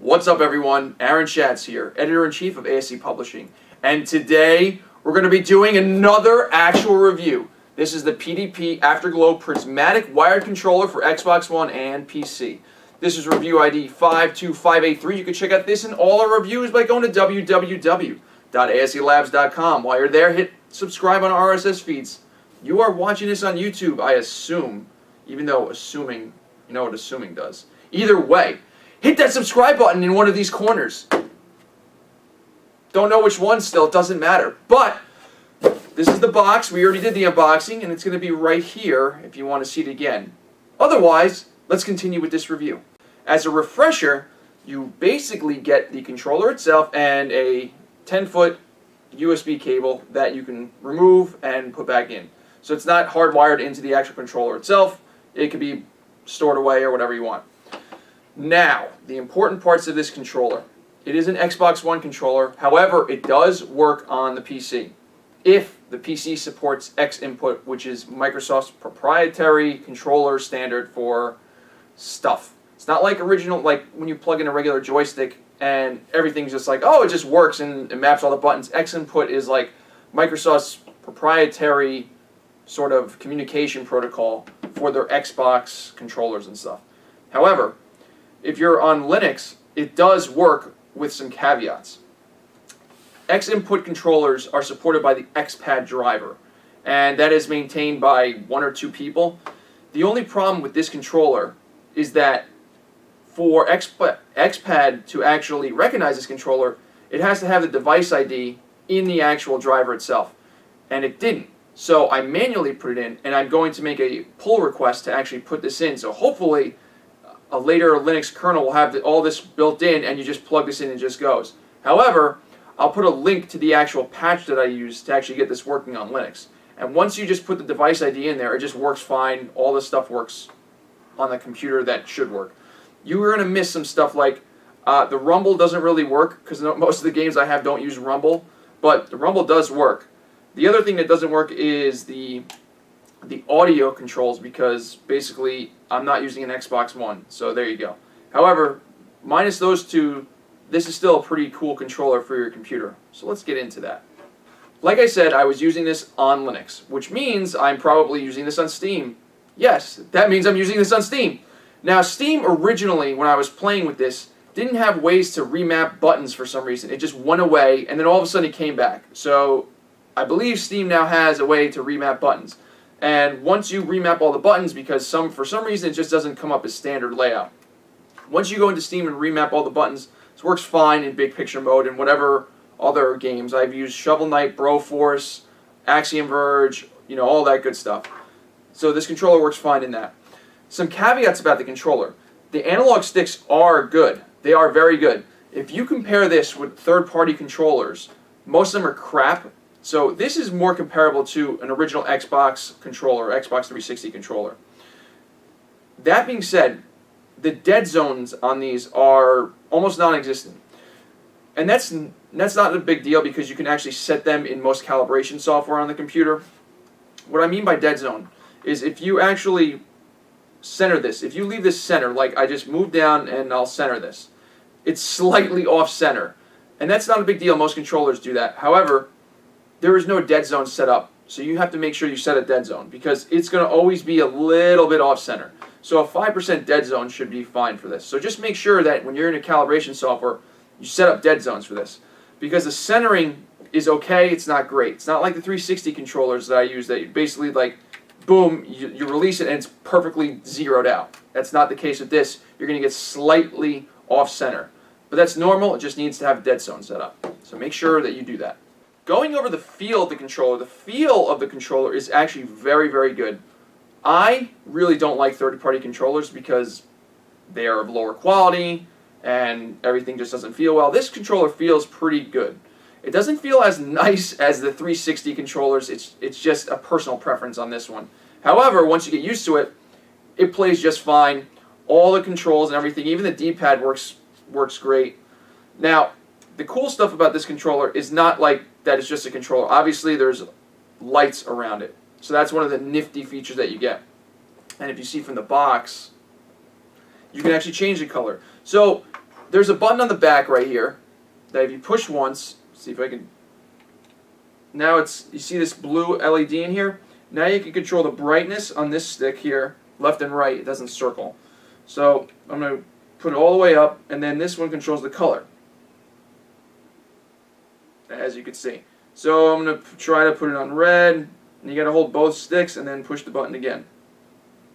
What's up, everyone? Aaron Schatz here, Editor-in-Chief of ASE Publishing. And today, we're going to be doing another actual review. This is the PDP Afterglow Prismatic wired controller for Xbox One and PC. This is review ID 52583. You can check out this and all our reviews by going to www.aselabs.com. While you're there, hit subscribe on our RSS feeds. You are watching this on YouTube, I assume, even though assuming, you know what assuming does. Either way, hit that subscribe button in one of these corners. Don't know which one still, it doesn't matter. But this is the box. We already did the unboxing, and it's going to be right here if you want to see it again. Otherwise, let's continue with this review. As a refresher, you basically get the controller itself and a 10-foot USB cable that you can remove and put back in. So it's not hardwired into the actual controller itself. It could be stored away or whatever you want. Now, the important parts of this controller. It is an Xbox One controller. However, it does work on the PC. If the PC supports X input, which is Microsoft's proprietary controller standard for stuff. It's not like original, like when you plug in a regular joystick and everything's just like, oh, it just works and it maps all the buttons. X input is like Microsoft's proprietary sort of communication protocol for their Xbox controllers and stuff. However, if you're on Linux, it does work with some caveats. X input controllers are supported by the XPad driver, and that is maintained by one or two people. The only problem with this controller is that for XPad to actually recognize this controller, it has to have the device ID in the actual driver itself, and it didn't. So I manually put it in, and I'm going to make a pull request to actually put this in. So hopefully a later Linux kernel will have all this built in, and you just plug this in and it just goes. However, I'll put a link to the actual patch that I use to actually get this working on Linux. And once you just put the device ID in there, it just works fine. All this stuff works on the computer that should work. You are going to miss some stuff like the Rumble doesn't really work because most of the games I have don't use Rumble, but the Rumble does work. The other thing that doesn't work is the audio controls, because basically I'm not using an Xbox One, so there you go. However, minus those two, this is still a pretty cool controller for your computer. So let's get into that. Like I said, I was using this on Linux, which means I'm probably using this on Steam. Yes, that means I'm using this on Steam. Now, Steam originally, when I was playing with this, didn't have ways to remap buttons for some reason. It just went away, and then all of a sudden it came back. So I believe Steam now has a way to remap buttons. And once you remap all the buttons, because for some reason it just doesn't come up as standard layout. Once you go into Steam and remap all the buttons, this works fine in big picture mode and whatever other games. I've used Shovel Knight, Broforce, Axiom Verge, all that good stuff. So this controller works fine in that. Some caveats about the controller. The analog sticks are good. They are very good. If you compare this with third-party controllers, most of them are crap. So this is more comparable to an original Xbox controller, Xbox 360 controller. That being said, the dead zones on these are almost non-existent. And that's not a big deal because you can actually set them in most calibration software on the computer. What I mean by dead zone is if you actually center this, if you leave this center, like I just move down and I'll center this, it's slightly off center. And that's not a big deal, most controllers do that. However, there is no dead zone set up, so you have to make sure you set a dead zone because it's going to always be a little bit off center. So a 5% dead zone should be fine for this. So just make sure that when you're in a calibration software, you set up dead zones for this. Because the centering is okay, it's not great. It's not like the 360 controllers that I use that you basically like, boom, you release it and it's perfectly zeroed out. That's not the case with this. You're going to get slightly off center. But that's normal, it just needs to have a dead zone set up. So make sure that you do that. Going over the feel of the controller is actually very, very good. I really don't like third-party controllers because they are of lower quality and everything just doesn't feel well. This controller feels pretty good. It doesn't feel as nice as the 360 controllers. It's just a personal preference on this one. However, once you get used to it, it plays just fine. All the controls and everything, even the D-pad works great. Now, the cool stuff about this controller is not like that it's just a controller. Obviously, there's lights around it. So that's one of the nifty features that you get. And if you see from the box, you can actually change the color. So there's a button on the back right here that if you push once, see if I can, now it's, you see this blue LED in here? Now you can control the brightness on this stick here, left and right, it doesn't circle. So I'm going to put it all the way up, and then this one controls the color, as you can see. So I'm going to try to put it on red, and you got to hold both sticks and then push the button again.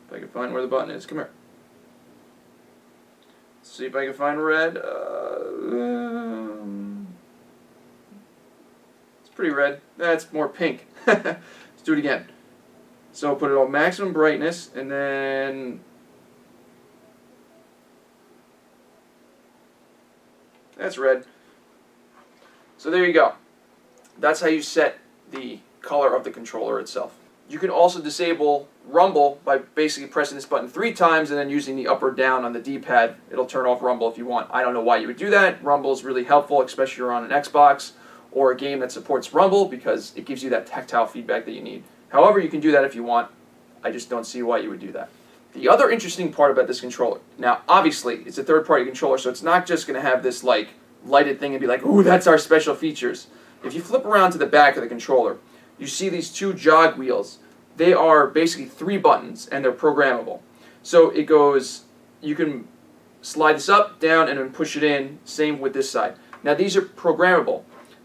If I can find where the button is, come here. Let's see if I can find red. It's pretty red. That's more pink. Let's do it again. So put it on maximum brightness, and then that's red. So there you go. That's how you set the color of the controller itself. You can also disable rumble by basically pressing this button 3 times and then using the up or down on the D-pad. It'll turn off rumble if you want. I don't know why you would do that. Rumble is really helpful, especially if you're on an Xbox or a game that supports rumble, because it gives you that tactile feedback that you need. However, you can do that if you want. I just don't see why you would do that. The other interesting part about this controller, now obviously it's a third-party controller, so it's not just going to have this like lighted thing and be like, ooh, that's our special features. If you flip around to the back of the controller, you see these 2 jog wheels. They are basically 3 buttons, and they're programmable. So it goes, you can slide this up, down, and then push it in. Same with this side. Now these are programmable.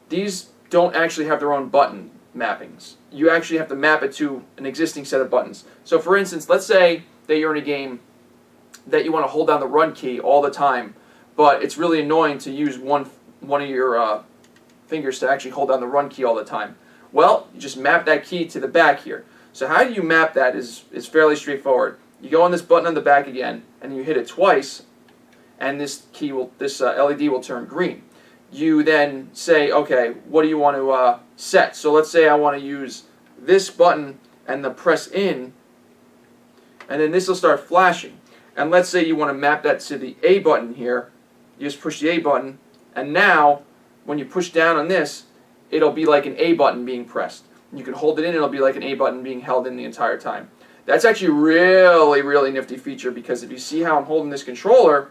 These don't actually have their own button mappings. You actually have to map it to an existing set of buttons. So for instance, let's say that you're in a game that you want to hold down the run key all the time, but it's really annoying to use one of your fingers to actually hold down the run key all the time. Well, you just map that key to the back here. So how do you map that is fairly straightforward. You go on this button on the back again, and you hit it twice, and this LED will turn green. You then say, okay, what do you want to set? So let's say I want to use this button and the press in, and then this will start flashing. And let's say you want to map that to the A button here. You just push the A button, and now when you push down on this, it'll be like an A button being pressed. You can hold it in, it'll be like an A button being held in the entire time. That's actually really, really nifty feature, because if you see how I'm holding this controller,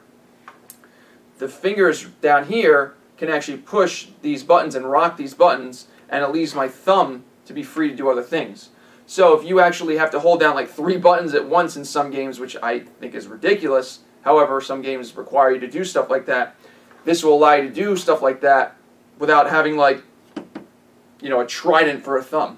the fingers down here can actually push these buttons and rock these buttons, and it leaves my thumb to be free to do other things. So if you actually have to hold down like 3 buttons at once in some games, which I think is ridiculous, however, some games require you to do stuff like that, this will allow you to do stuff like that without having like, you know, a trident for a thumb.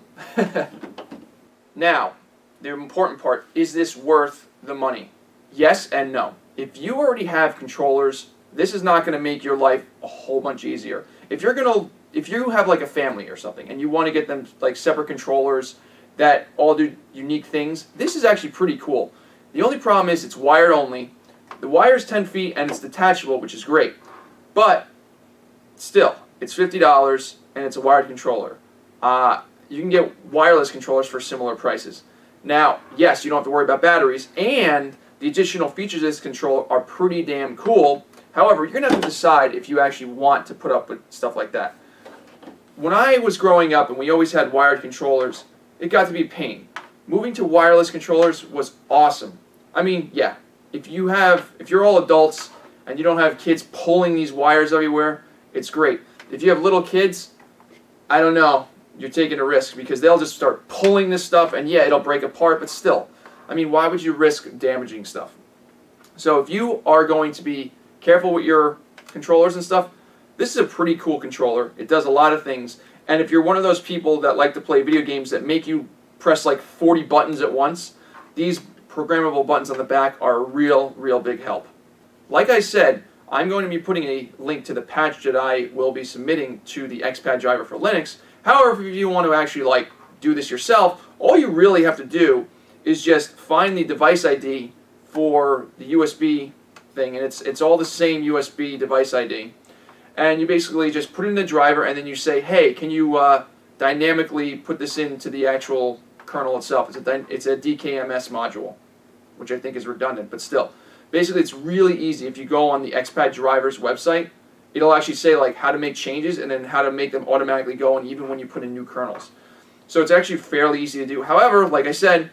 Now, the important part, is this worth the money? Yes and no. If you already have controllers, this is not going to make your life a whole bunch easier. If you have like a family or something and you want to get them like separate controllers that all do unique things, this is actually pretty cool. The only problem is it's wired only. The wire is 10 feet and it's detachable, which is great. But still, it's $50 and it's a wired controller. You can get wireless controllers for similar prices. Now, yes, you don't have to worry about batteries, and the additional features of this controller are pretty damn cool. However, you're going to have to decide if you actually want to put up with stuff like that. When I was growing up and we always had wired controllers, it got to be a pain. Moving to wireless controllers was awesome. I mean, yeah, if you're all adults and you don't have kids pulling these wires everywhere, it's great. If you have little kids, I don't know, you're taking a risk, because they'll just start pulling this stuff, and yeah, it'll break apart, but still, I mean, why would you risk damaging stuff? So if you are going to be careful with your controllers and stuff, this is a pretty cool controller. It does a lot of things, and if you're one of those people that like to play video games that make you press like 40 buttons at once, these programmable buttons on the back are a real big help. Like I said, I'm going to be putting a link to the patch that I will be submitting to the XPad driver for Linux. However, if you want to actually like do this yourself, all you really have to do is just find the device ID for the USB thing, and it's all the same USB device ID. And you basically just put it in the driver, and then you say, hey, can you dynamically put this into the actual kernel itself? It's a DKMS module, which I think is redundant, but still. Basically, it's really easy. If you go on the XPad driver's website, it'll actually say like how to make changes and then how to make them automatically go, and even when you put in new kernels. So it's actually fairly easy to do. However, like I said,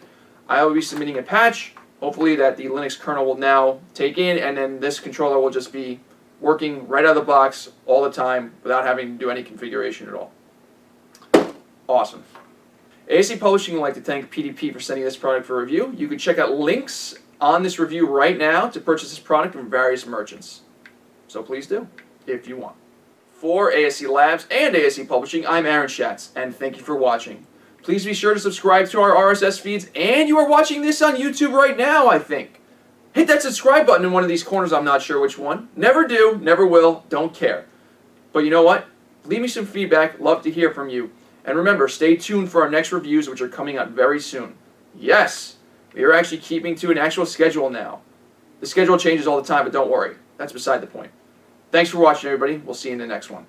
I will be submitting a patch, hopefully that the Linux kernel will now take in, and then this controller will just be working right out of the box all the time without having to do any configuration at all. Awesome. ASE Publishing would like to thank PDP for sending this product for review. You can check out links on this review right now to purchase this product from various merchants. So please do, if you want. For ASE Labs and ASE Publishing, I'm Aaron Schatz, and thank you for watching. Please be sure to subscribe to our RSS feeds, and you are watching this on YouTube right now, I think. Hit that subscribe button in one of these corners, I'm not sure which one. Never do, never will, don't care. But you know what? Leave me some feedback, love to hear from you. And remember, stay tuned for our next reviews, which are coming out very soon. Yes, we are actually keeping to an actual schedule now. The schedule changes all the time, but don't worry. That's beside the point. Thanks for watching, everybody. We'll see you in the next one.